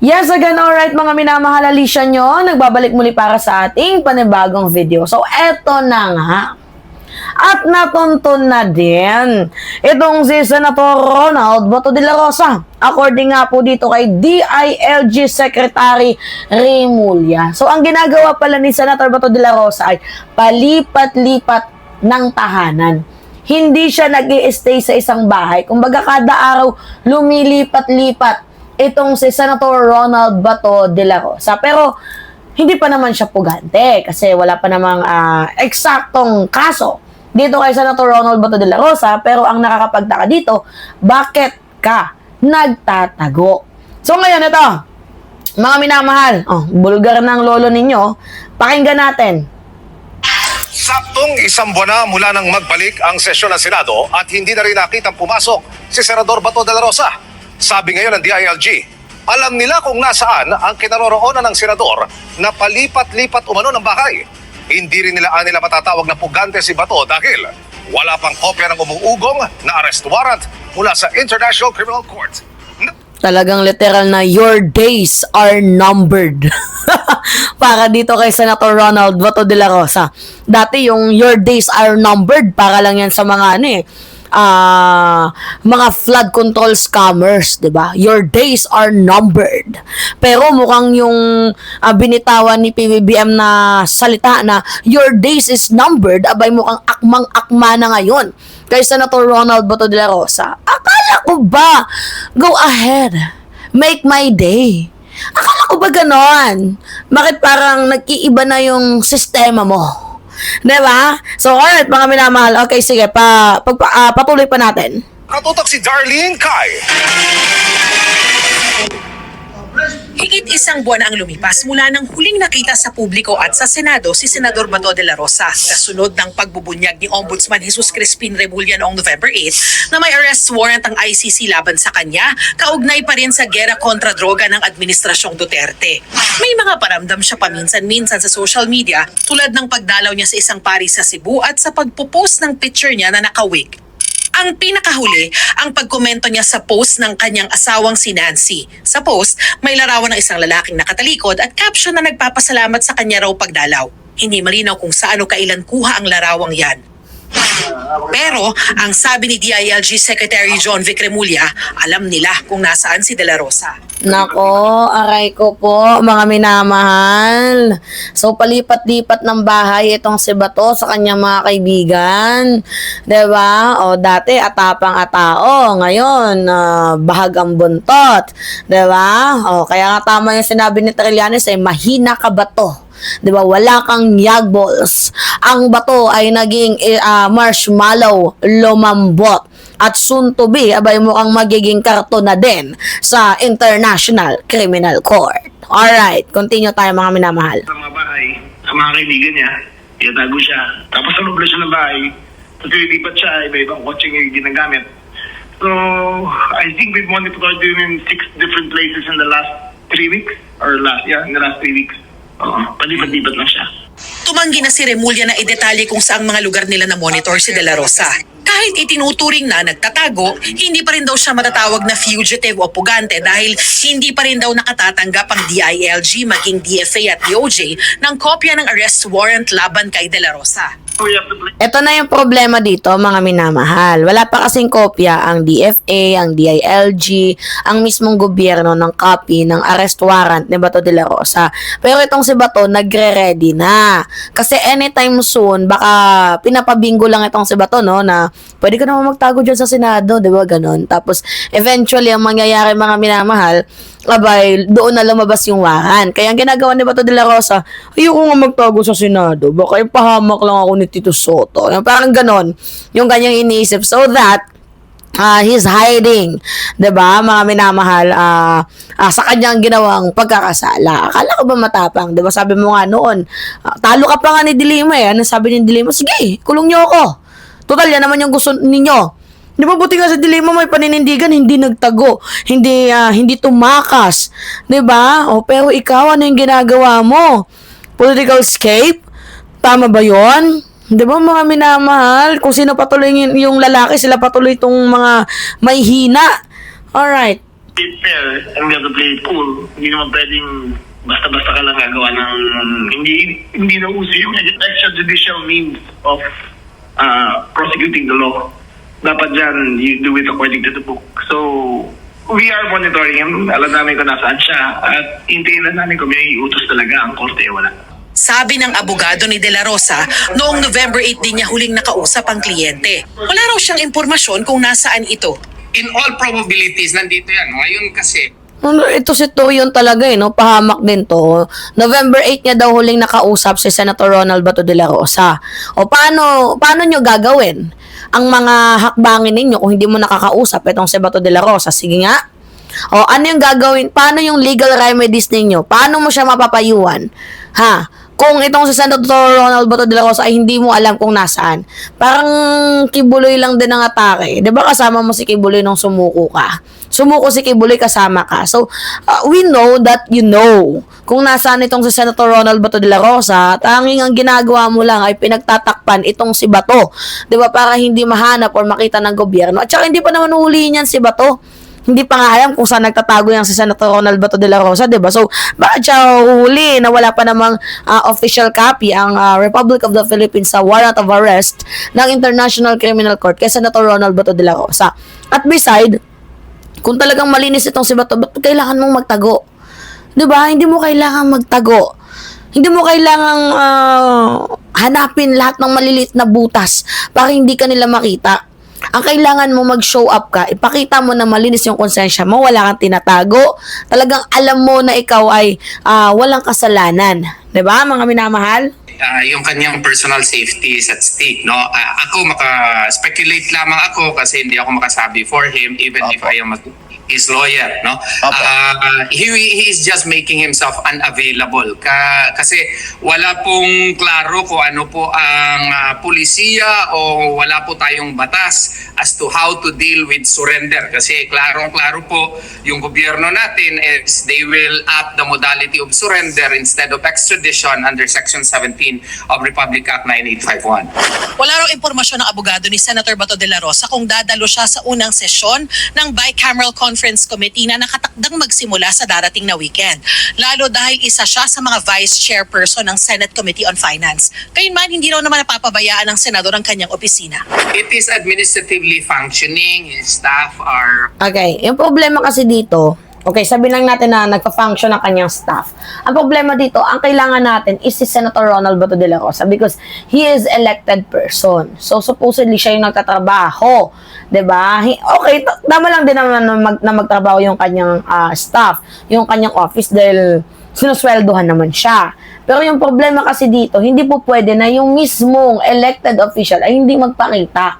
Yes, again, alright mga minamahal, Alicia nyo, nagbabalik muli para sa ating panibagong video. So, eto na nga. At natuntun na din itong si Senator Ronald Bato de la Rosa. According nga po dito kay DILG Secretary Remulla. So, ang ginagawa pala ni Senator Bato de la Rosa ay palipat-lipat ng tahanan. Hindi siya nag-i-stay sa isang bahay. Kumbaga kada araw lumilipat-lipat itong si Senator Ronald Bato de la Rosa. Pero hindi pa naman siya pugante kasi wala pa namang eksaktong kaso dito kay Senator Ronald Bato de la Rosa. Pero ang nakakapagtaka dito, bakit ka nagtatago? So ngayon ito, mga minamahal, bulgar ng lolo ninyo, pakinggan natin. Saktong isang buwan na mula nang magbalik ang sesyon ng Senado at hindi na rin nakitang pumasok si Senador Bato de la Rosa. Sabi ngayon ng DILG, alam nila kung nasaan ang kinaroroonan ng senador na palipat-lipat umano ng bahay. Hindi rin nila matatawag na pugante si Bato dahil wala pang kopya ng umuugong na arrest warrant mula sa International Criminal Court. Talagang literal na your days are numbered. Para dito kay Senator Ronald Bato de la Rosa. Dati yung your days are numbered, para lang yan sa mga mga flood control scammers, 'di ba? Your days are numbered. Pero mukhang yung binitawan ni PBBM na salita na your days is numbered, abay mukhang akmang-akma na ngayon kay Senator Ronald Bato de la Rosa. Akala ko ba, go ahead, make my day. Akala ko ba ganon? Bakit parang nag-iiba na yung sistema mo? Diba? So, alright, mga minamahal. Okay, sige, patuloy pa natin. Katutok si Darlene Kai. Higit isang buwan ang lumipas mula nang huling nakita sa publiko at sa Senado si Senador Bato de la Rosa kasunod ng pagbubunyag ni Ombudsman Jesus Crispin Remulla noong November 8 na may arrest warrant ang ICC laban sa kanya, kaugnay pa rin sa gera kontra droga ng Administrasyong Duterte. May mga paramdam siya paminsan-minsan sa social media tulad ng pagdalaw niya sa isang paris sa Cebu at sa pagpupost ng picture niya na nakawig. Ang pinakahuli, ang pagkomento niya sa post ng kanyang asawang si Nancy. Sa post, may larawan ng isang lalaking nakatalikod at caption na nagpapasalamat sa kanya raw pagdalaw. Hindi malinaw kung saan o kailan kuha ang larawang yan. Pero, ang sabi ni DILG Secretary John Vic Remulla, alam nila kung nasaan si De La Rosa. Nako, aray ko po, mga minamahal. So, palipat-lipat ng bahay itong si Bato sa kanyang mga kaibigan. Diba? O, dati atapang-atao. Ngayon, bahag ang buntot. Diba? O, kaya nga tama yung sinabi ni Trillanes, mahina ka Bato. Diba? Wala kang yagballs. Ang Bato ay naging marshmallow, lumambot. At soon to be, abay mukhang magiging karton na din sa International Criminal Court. Alright, continue tayo mga minamahal. Sa mga bahay, sa mga kaibigan niya, itatago siya. Tapos sa loob siya ng bahay, pag lilipat siya, iba-ibang kotse yung ginagamit. So, I think we've monitored him in 6 different places in the last 3 weeks. In the last 3 weeks. Palipat-lipat lang siya. Tumanggi na si Remulla na idetalye kung saang mga lugar nila na monitor si De La Rosa. Kahit itinuturing na nagtatago, hindi pa rin daw siya matatawag na fugitive o pugante dahil hindi pa rin daw nakatatanggap ang DILG maging DFA at DOJ ng kopya ng arrest warrant laban kay De La Rosa. Ito na yung problema dito, mga minamahal. Wala pa kasing kopya ang DFA, ang DILG, ang mismong gobyerno ng copy ng arrest warrant ni Bato de la Rosa. Pero itong si Bato, nagre-ready na. Kasi anytime soon, baka pinapabingo lang itong si Bato, no, na pwede ka naman magtago dyan sa Senado, di ba, ganon. Tapos, eventually, ang mangyayari, mga minamahal, abay, doon na lumabas yung warrant. Kaya ang ginagawa ni Bato de la Rosa, ayoko nga magtago sa Senado, baka ipahamak lang ako ni Tito Soto. Parang ganon, yung kanyang iniisip. So that, he's hiding, 'di ba, mga minamahal, sa kanyang ginawang pagkakasala. Akala ko ba matapang, 'di ba? Sabi mo nga noon, talo ka pa nga ni Dilima Ano sabi ni Dilima? Sige, kulong niyo ako. Total, yan naman yung gusto ninyo. Di ba buti nga sa Dilima may paninindigan, hindi nagtago, hindi tumakas, 'di ba? Pero ikaw, ano yung ginagawa mo? Political escape? Tama ba 'yon? 'Di ba mga minamahal? Kung sino patuloy yung lalaki, sila patuloy itong mga may hina. Alright. play it fair and we have to play it cool. Hindi naman pwedeng basta-basta ka lang gagawa ng hindi na uso yung extrajudicial means of prosecuting the law. Dapat dyan, you do it according to the book. So, we are monitoring him. Alam namin kung nasaan siya at hintayin lang namin kung may iutos talaga ang korte. Wala. Sabi ng abogado ni De La Rosa, noong November 8 din niya huling nakausap ang kliyente. Wala raw siyang impormasyon kung nasaan ito. In all probabilities, nandito yan. Ngayon kasi, Ito si Torion talaga no? Pahamak din to. November 8 niya daw huling nakausap si Senator Ronald Bato de la Rosa. O paano nyo gagawin ang mga hakbangin ninyo kung hindi mo nakakausap itong si Bato de la Rosa? Sige nga. O ano yung gagawin? Paano yung legal remedies ninyo? Paano mo siya mapapayuhan? Ha? Kung itong si Senator Ronald Bato de la Rosa ay hindi mo alam kung nasaan. Parang Kibuloy lang din ang atake. 'Di ba kasama mo si Kibuloy nung sumuko ka? Sumuko si Kibuloy, kasama ka. So, we know that you know kung nasaan itong si Senator Ronald Bato de la Rosa. Tanging ang ginagawa mo lang ay pinagtatakpan itong si Bato. 'Di ba? Para hindi mahanap or makita ng gobyerno. At saka hindi pa naman huliin yan si Bato. Hindi pa nga alam kung saan nagtatago yung si Senator Ronald Bato de la Rosa, 'di ba? So, bakit siya huli na wala pa namang official copy ang Republic of the Philippines sa warrant of arrest ng International Criminal Court kay Senator Ronald Bato de la Rosa? At beside, kung talagang malinis itong si Bato, ba't kailangan mong magtago? 'Di ba? Hindi mo kailangan magtago. Hindi mo kailangang hanapin lahat ng maliliit na butas para hindi ka nila makita. Ang kailangan mo mag-show up ka, ipakita mo na malinis yung konsensya mo, wala kang tinatago, talagang alam mo na ikaw ay walang kasalanan. 'Di ba, mga minamahal? yung kanyang personal safety is at stake, no? Ako maka-speculate lamang ako kasi hindi ako makasabi for him even if I am his lawyer, no? He is just making himself unavailable kasi wala pong klaro kung ano po ang pulisiya o wala po tayong batas as to how to deal with surrender kasi klaro po yung gobyerno natin is they will apt the modality of surrender instead of extradition under Section 17 of Republic Act 9851. Wala raw impormasyon ng abogado ni Senator Bato de la Rosa kung dadalo siya sa unang sesyon ng Bicameral Conference Committee na nakatakdang magsimula sa darating na weekend. Lalo dahil isa siya sa mga vice chairperson ng Senate Committee on Finance. Gayunman, hindi raw naman napapabayaan ng senador ang kanyang opisina. It is administratively functioning. His staff are... Okay, yung problema kasi dito, okay, sabi lang natin na nagpa-function ang kanyang staff. Ang problema dito, ang kailangan natin is si Senator Ronald Bato de la Rosa because he is elected person. So, supposedly, siya yung nagtatrabaho. 'Di ba? Okay, tama lang din naman na magtrabaho yung kanyang staff, yung kanyang office dahil sinusweldohan naman siya. Pero yung problema kasi dito, hindi po pwede na yung mismong elected official ay hindi magpakita.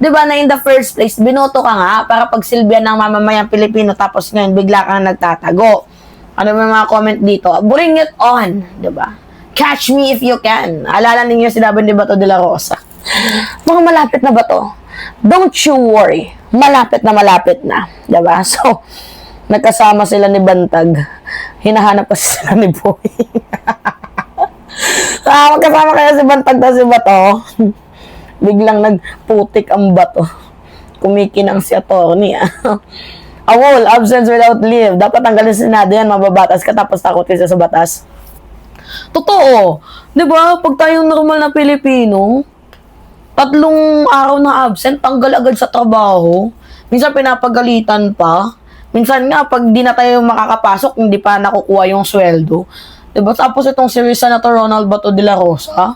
'Di ba na in the first place, binoto ka nga para pagsilbihan ng mamamayang Pilipino tapos ngayon bigla kang nagtatago. Ano ba mga comment dito? Bring it on, 'di ba? Catch me if you can. Alala ninyo si Daban de Bato de la Rosa. Mga malapit na ba to? Don't you worry. Malapit na. 'Di ba? So, nagkasama sila ni Bantag. Hinahanap kasi sila ni Boy. Magkasama kaya si Bantag na si Bato. Biglang nagputik ang bato. Kumikinang si attorney. Awol, absence without leave. Dapat tanggalin sa Senado yan, mababatas ka tapos takot ka sa batas. Totoo. 'Di ba? Pag tayong normal na Pilipino, 3 araw na absent, tanggal agad sa trabaho. Minsan pinapagalitan pa. Minsan nga, pag di na tayo makakapasok, hindi pa nakukuha yung sweldo. 'Di ba? Tapos itong si Senator Ronald Bato de la Rosa,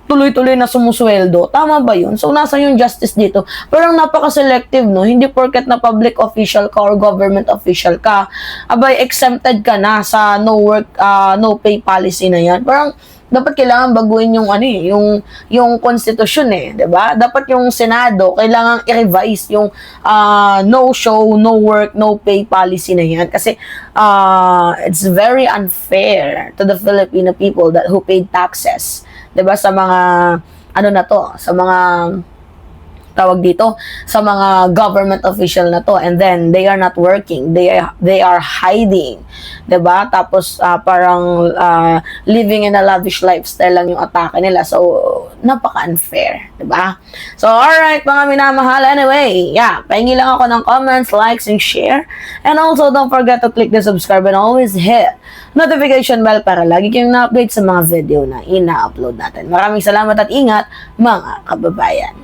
tuloy-tuloy na sumusweldo. Tama ba yun? So, nasa yung justice dito. Pero ang napaka-selective, no? Hindi porket na public official ka or government official ka, abay, exempted ka na sa no work, no pay policy na yan. Parang, dapat kailangan baguhin yung yung constitution 'di ba? Dapat yung Senado kailangan i-revise yung no show, no work, no pay policy na yan kasi it's very unfair to the Filipino people that who paid taxes, 'di ba, sa mga sa mga tawag dito, sa mga government official na to, and then they are not working, they are hiding, 'di ba? Tapos parang living in a lavish lifestyle lang yung atake nila. So napaka-unfair, diba? So, alright, mga minamahal. Anyway, pahingi lang ako ng comments, likes, and share. And also, don't forget to click the subscribe and always hit notification bell para lagi kayong na-update sa mga video na ina-upload natin. Maraming salamat at ingat, mga kababayan.